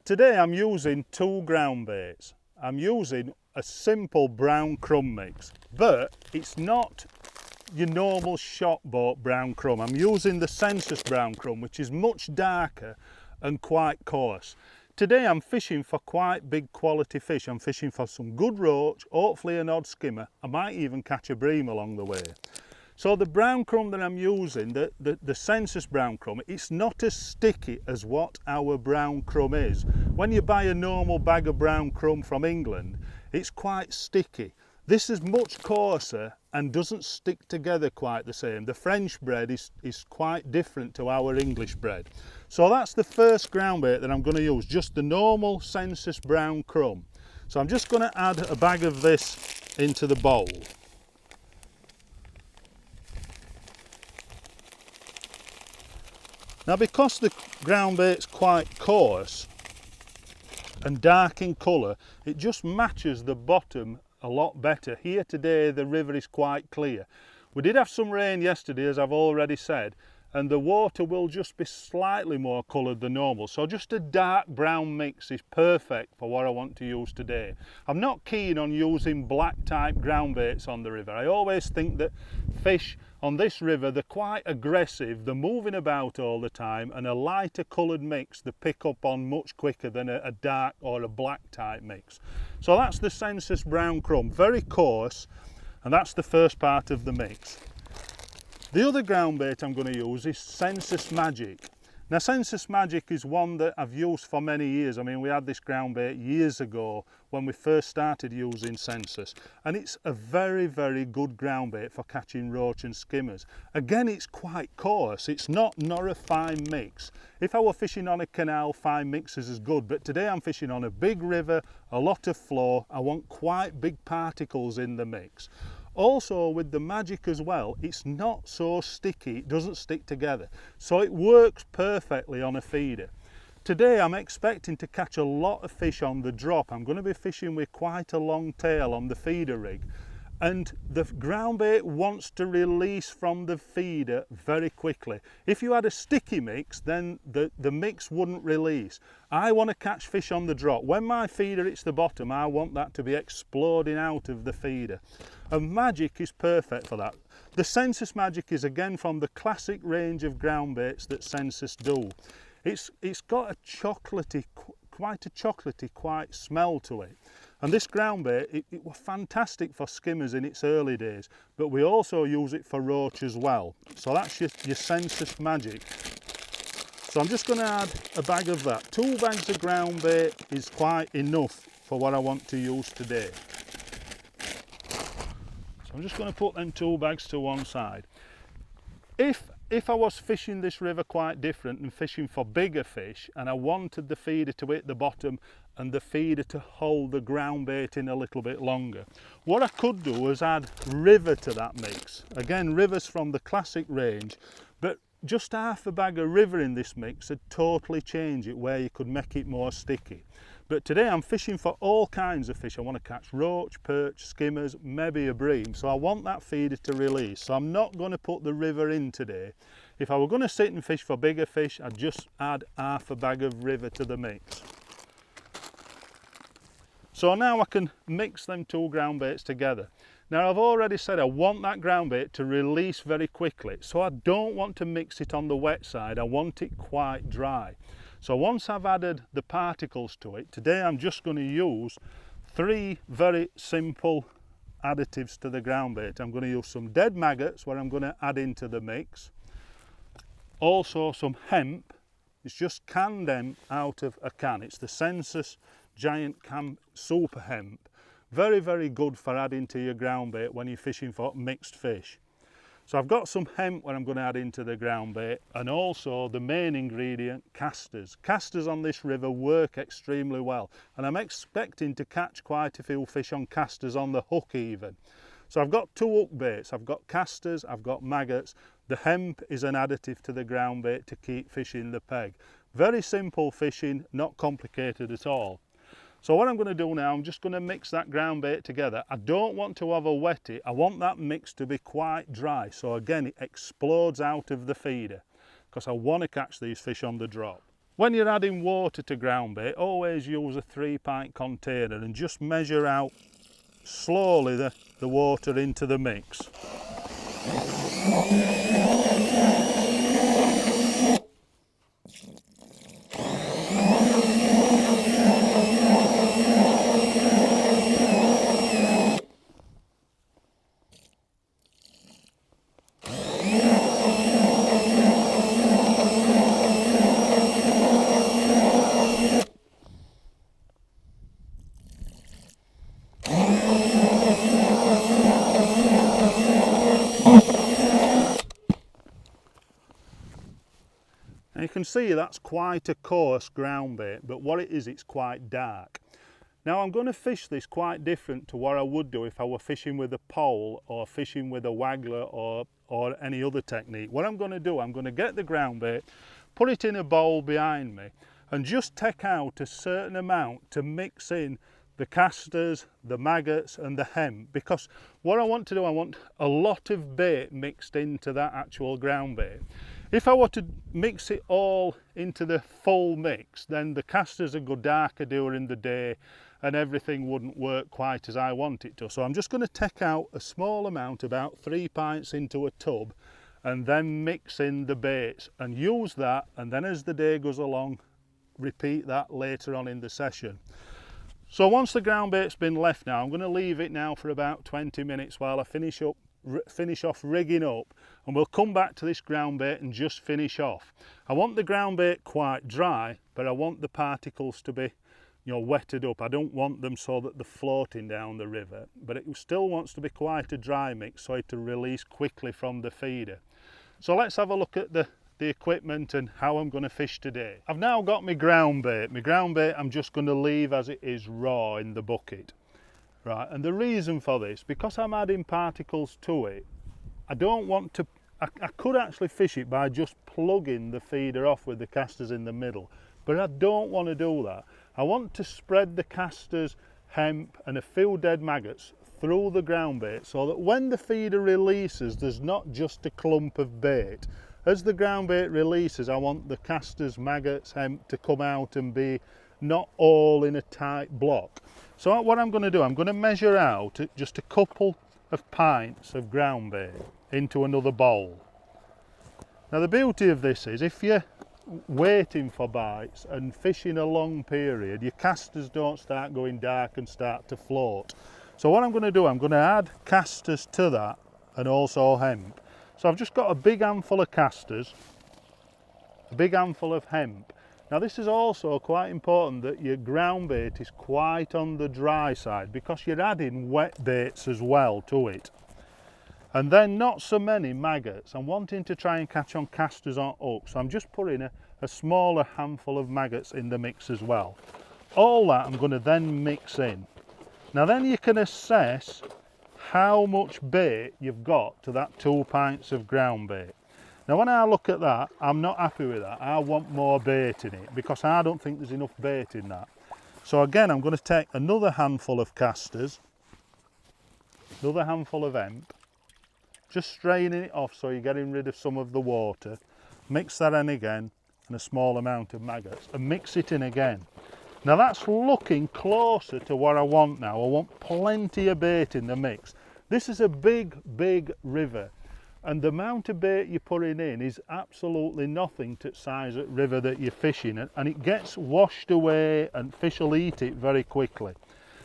Today I'm using two ground baits. I'm using a simple brown crumb mix, but it's not your normal shop bought brown crumb. I'm using the Sensas brown crumb, which is much darker and quite coarse. Today I'm fishing for quite big quality fish. I'm fishing for some good roach, hopefully an odd skimmer. I might even catch a bream along the way. So the brown crumb that I'm using, the Sensas brown crumb, it's not as sticky as what our brown crumb is. When you buy a normal bag of brown crumb from England, it's quite sticky. This is much coarser and doesn't stick together quite the same. The French bread is quite different to our English bread. So that's the first ground bait that I'm going to use, just the normal Sensas brown crumb. So I'm just going to add a bag of this into the bowl. Now, because the ground bait's quite coarse and dark in colour, it just matches the bottom a lot better. Here today the river is quite clear. We did have some rain yesterday, as I've already said, and the water will just be slightly more coloured than normal. So just a dark brown mix is perfect for what I want to use today. I'm not keen on using black type ground baits on the river. I always think that fish on this river, they're quite aggressive, they're moving about all the time, and a lighter coloured mix they pick up on much quicker than a dark or a black type mix. So that's the Sensas brown crumb, very coarse, and that's the first part of the mix. The other ground bait I'm going to use is Sensas Magic. Now, Sensas Magic is one that I've used for many years. I mean, we had this ground bait years ago when we first started using Sensas, and it's a very, very good ground bait for catching roach and skimmers. Again, it's quite coarse. It's not a fine mix. If I were fishing on a canal, fine mixes is good, but today I'm fishing on a big river, a lot of flow. I want quite big particles in the mix. Also, with the Magic as well, it's not so sticky, it doesn't stick together, so it works perfectly on a feeder. Today I'm expecting to catch a lot of fish on the drop. I'm going to be fishing with quite a long tail on the feeder rig, and the ground bait wants to release from the feeder very quickly. If you had a sticky mix, then the mix wouldn't release. I want to catch fish on the drop. When my feeder hits the bottom, I want that to be exploding out of the feeder. And Magic is perfect for that. The Sensas Magic is again from the classic range of ground baits that Sensas do. It's got a chocolatey, quite a chocolatey smell to it. And this ground bait, it was fantastic for skimmers in its early days, but we also use it for roach as well. So that's your Sensas Magic. So I'm just going to add a bag of that. 2 bags of ground bait is quite enough for what I want to use today. So I'm just going to put them 2 bags to one side. If I was fishing this river quite different and fishing for bigger fish, and I wanted the feeder to hit the bottom and the feeder to hold the ground bait in a little bit longer, what I could do is add river to that mix. Again, river's from the classic range, but just half a bag of river in this mix would totally change it, where you could make it more sticky. But today I'm fishing for all kinds of fish. I want to catch roach, perch, skimmers, maybe a bream. So I want that feeder to release. So I'm not going to put the river in today. If I were going to sit and fish for bigger fish, I'd just add half a bag of river to the mix. So now I can mix them 2 ground baits together. Now, I've already said I want that ground bait to release very quickly. So I don't want to mix it on the wet side. I want it quite dry. So once I've added the particles to it, today I'm just going to use 3 very simple additives to the ground bait. I'm going to use some dead maggots, where I'm going to add into the mix. Also some hemp. It's just canned hemp out of a can. It's the Sensas Giant Can Super Hemp. Very, very good for adding to your ground bait when you're fishing for mixed fish. So I've got some hemp where I'm going to add into the ground bait, and also the main ingredient, casters. Casters on this river work extremely well, and I'm expecting to catch quite a few fish on casters on the hook even. So I've got 2 hook baits. I've got casters, I've got maggots. The hemp is an additive to the ground bait to keep fish in the peg. Very simple fishing, not complicated at all. So what I'm going to do now, I'm just going to mix that ground bait together. I don't want to have a wetty. I want that mix to be quite dry. So again, it explodes out of the feeder, because I want to catch these fish on the drop. When you're adding water to ground bait, always use a 3-pint container and just measure out slowly the water into the mix. And you can see that's quite a coarse ground bait, but what it is, it's quite dark. Now I'm going to fish this quite different to what I would do if I were fishing with a pole or fishing with a waggler or any other technique. What I'm going to do, I'm going to get the ground bait, put it in a bowl behind me and just take out a certain amount to mix in the casters, the maggots and the hemp, because what I want to do, I want a lot of bait mixed into that actual ground bait. If I were to mix it all into the full mix, then the casters would go darker during the day and everything wouldn't work quite as I want it to. So I'm just going to take out a small amount, about 3 pints into a tub, and then mix in the baits and use that, and then as the day goes along, repeat that later on in the session. So once the ground bait's been left now, I'm going to leave it now for about 20 minutes while I finish off rigging up, and we'll come back to this ground bait and just finish off. I want the ground bait quite dry, but I want the particles to be, you know, wetted up. I don't want them so that they're floating down the river, but it still wants to be quite a dry mix so it'll release quickly from the feeder. So let's have a look at the equipment and how I'm going to fish today. I've now got my ground bait. My ground bait I'm just going to leave as it is raw in the bucket. Right, and the reason for this, because I'm adding particles to it, I don't want to, I could actually fish it by just plugging the feeder off with the casters in the middle, but I don't want to do that. I want to spread the casters, hemp and a few dead maggots through the ground bait so that when the feeder releases, there's not just a clump of bait. As the ground bait releases, I want the casters, maggots, hemp to come out and be not all in a tight block. So what I'm going to do, I'm going to measure out just a couple of pints of ground bait into another bowl. Now the beauty of this is, if you're waiting for bites and fishing a long period, your casters don't start going dark and start to float. So what I'm going to do, I'm going to add casters to that and also hemp. So I've just got a big handful of casters, a big handful of hemp. Now this is also quite important that your ground bait is quite on the dry side, because you're adding wet baits as well to it. And then not so many maggots. I'm wanting to try and catch on casters on hooks, so I'm just putting a smaller handful of maggots in the mix as well. All that I'm going to then mix in. Now then you can assess how much bait you've got to that 2 pints of ground bait. Now when I look at that, I'm not happy with that. I want more bait in it, because I don't think there's enough bait in that. So again, I'm going to take another handful of casters, another handful of hemp, just straining it off so you're getting rid of some of the water. Mix that in again, and a small amount of maggots, and mix it in again. Now that's looking closer to what I want now. I want plenty of bait in the mix. This is a big, big river, and the amount of bait you're putting in is absolutely nothing to the size of the river that you're fishing, and it gets washed away and fish will eat it very quickly.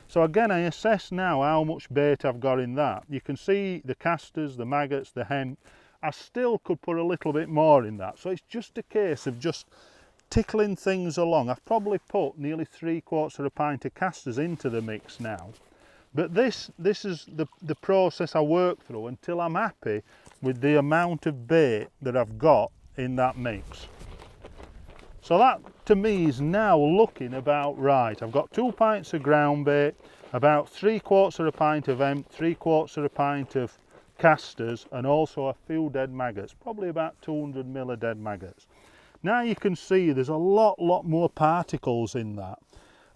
So again, I assess now how much bait I've got in that. You can see the casters, the maggots, the hemp. I still could put a little bit more in that, so it's just a case of just tickling things along. I've probably put nearly 3/4 pint of casters into the mix now, but this is the process I work through until I'm happy with the amount of bait that I've got in that mix. So that to me is now looking about right. I've got 2 pints of ground bait, about 3/4 pint of hemp, 3/4 pint of casters, and also a few dead maggots, probably about 200 ml of dead maggots. Now you can see there's a lot more particles in that,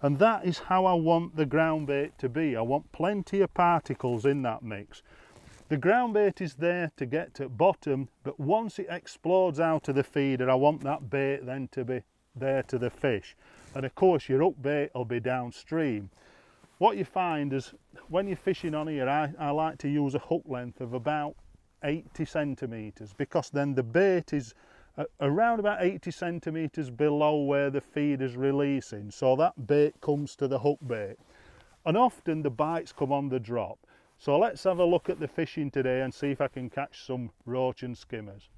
and that is how I want the ground bait to be. I want plenty of particles in that mix. The ground bait is there to get to bottom, but once it explodes out of the feeder, I want that bait then to be there to the fish, and of course your hook bait will be downstream. What you find is when you're fishing on here, I like to use a hook length of about 80 centimetres, because then the bait is around about 80 centimetres below where the feed is releasing, so that bait comes to the hook bait. And often the bites come on the drop. So let's have a look at the fishing today and see if I can catch some roach and skimmers.